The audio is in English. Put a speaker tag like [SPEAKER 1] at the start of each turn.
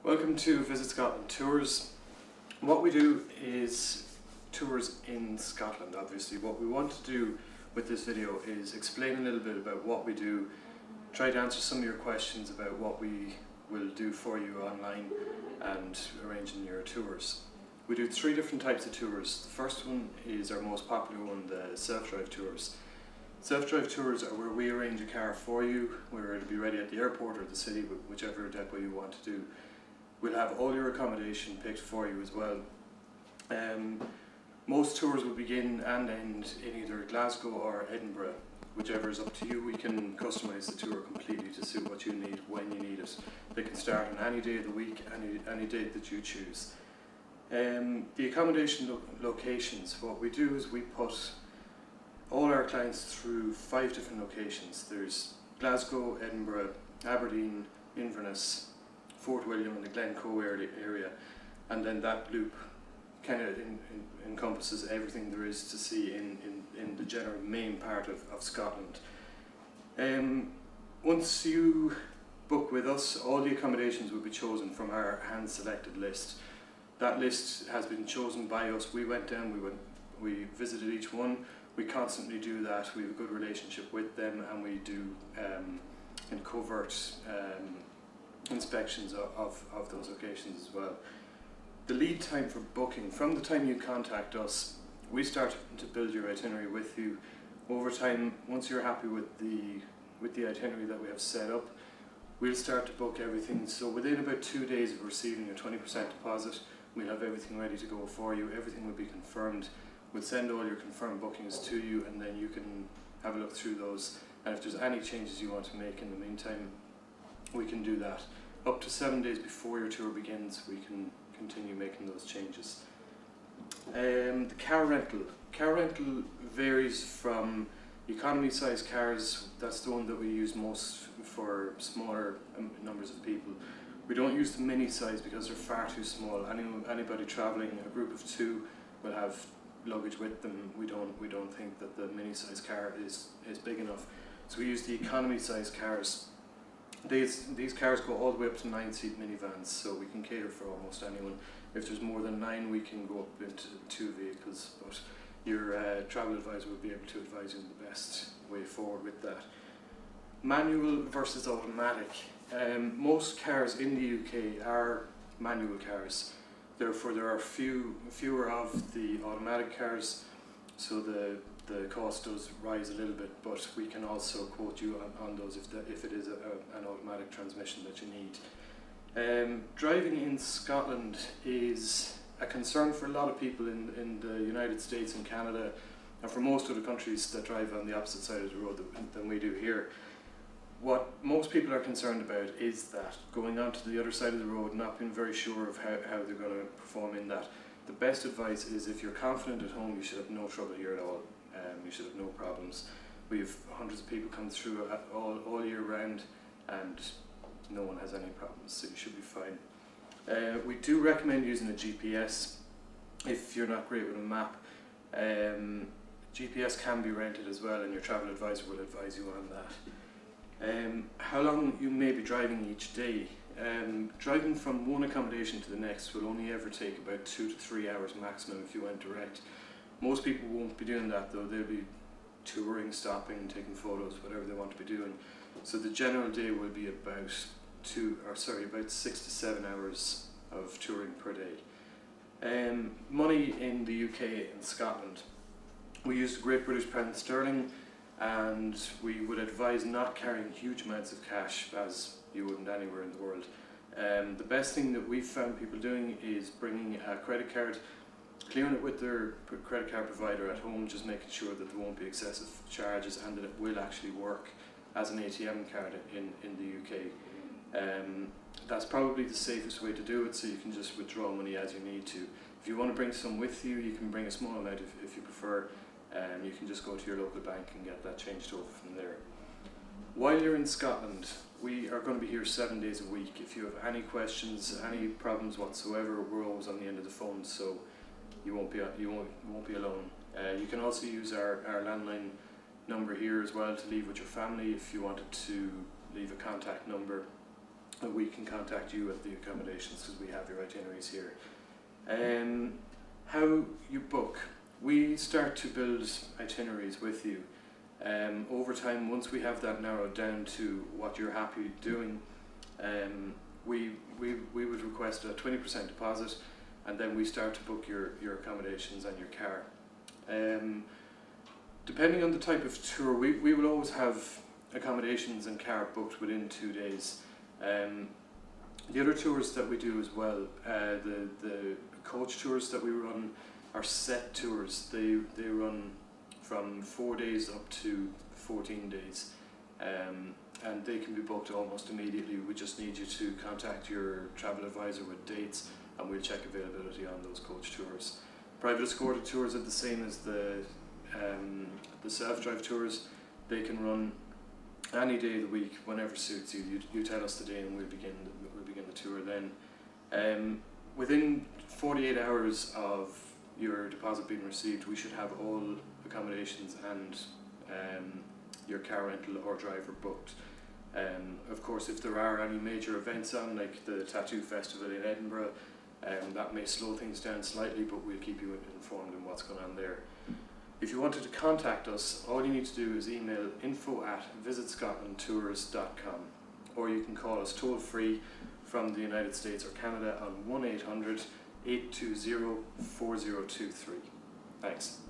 [SPEAKER 1] Welcome to Visit Scotland Tours. What we do is tours in Scotland, obviously. What we want to do with this video is explain a little bit about what we do, try to answer some of your questions about what we will do for you online and arranging your tours. We do three different types of tours. The first one is our most popular one, the self-drive tours. Self-drive tours are where we arrange a car for you, where it'll be ready at the airport or the city, whichever depot you want to do. We'll have all your accommodation picked for you as well. Most tours will begin and end in either Glasgow or Edinburgh, whichever is up to you. We can customise the tour completely to suit what you need when you need it. They can start on any day of the week, any date that you choose. The accommodation locations, what we do is we put all our clients through 5 different locations. There's Glasgow, Edinburgh, Aberdeen, Inverness, Fort William and the Glencoe area, and then that loop kind of encompasses everything there is to see in the general main part of Scotland. Once you book with us, all the accommodations will be chosen from our hand-selected list. That list has been chosen by us. We went down, we visited each one. We constantly do that. We have a good relationship with them, and we do in covert inspections of those locations as well. The lead time for booking, from the time you contact us, we start to build your itinerary with you. Over time, once you're happy with the itinerary that we have set up, we'll start to book everything. So within about 2 days of receiving a 20% deposit, we'll have everything ready to go for you. Everything will be confirmed. We'll send all your confirmed bookings to you, and then you can have a look through those. And if there's any changes you want to make in the meantime, we can do that. Up to 7 days before your tour begins, we can continue making those changes. The car rental. Car rental varies from economy size cars. That's the one that we use most for smaller numbers of people. We don't use the mini size because they're far too small. Anybody travelling, a group of 2, will have luggage with them. We don't think that the mini size car is big enough. So we use the economy size cars. These cars go all the way up to 9-seat minivans, so we can cater for almost anyone. If there's more than 9, we can go up into 2 vehicles, but your travel advisor will be able to advise you the best way forward with that. Manual versus automatic. Most cars in the UK are manual cars. Therefore, there are fewer of the automatic cars, so the cost does rise a little bit, but we can also quote you on those if it is an automatic transmission that you need. Driving in Scotland is a concern for a lot of people in the United States and Canada, and for most other countries that drive on the opposite side of the road than we do here. What most people are concerned about is that going on to the other side of the road, not being very sure of how they're going to perform in that. The best advice is, if you're confident at home, you should have no trouble here at all. You should have no problems. We have hundreds of people come through all year round, and no one has any problems, so you should be fine. We do recommend using a GPS if you're not great with a map. GPS can be rented as well, and your travel advisor will advise you on that. How long you may be driving each day. Driving from one accommodation to the next will only ever take about 2 to 3 hours maximum if you went direct. Most people won't be doing that though. They'll be touring, stopping, taking photos, whatever they want to be doing. So the general day will be about 6 to 7 hours of touring per day. Money in the UK and Scotland. We use Great British Pound Sterling, and we would advise not carrying huge amounts of cash, as you wouldn't anywhere in the world. The best thing that we've found people doing is bringing a credit card, clearing it with their credit card provider at home, just making sure that there won't be excessive charges and that it will actually work as an ATM card in the UK. That's probably the safest way to do it, so you can just withdraw money as you need to. If you want to bring some with you, you can bring a small amount if you prefer. You can just go to your local bank and get that changed over from there. While you're in Scotland, we are going to be here 7 days a week. If you have any questions, any problems whatsoever, we're always on the end of the phone, so you won't be alone. You can also use our landline number here as well to leave with your family if you wanted to leave a contact number. we can contact you at the accommodations because we have your itineraries here. How you book. We start to build itineraries with you. Over time, once we have that narrowed down to what you're happy doing, we would request a 20% deposit, and then we start to book your accommodations and your car. Depending on the type of tour, we will always have accommodations and car booked within 2 days. The other tours that we do as well, the coach tours that we run are set tours. They run from 4 days up to 14 days, and they can be booked almost immediately. We just need you to contact your travel advisor with dates, and we'll check availability on those coach tours. Private escorted tours are the same as the self-drive tours. They can run any day of the week, whenever suits you. You tell us the day, and we'll begin the tour then. Within 48 hours of your deposit being received, we should have all accommodations and your car rental or driver booked. Of course, if there are any major events on, like the Tattoo Festival in Edinburgh, that may slow things down slightly, but we'll keep you informed on what's going on there. If you wanted to contact us, all you need to do is email info@visitscotlandtours.com, or you can call us toll free from the United States or Canada on 1-800-820-4023. Thanks.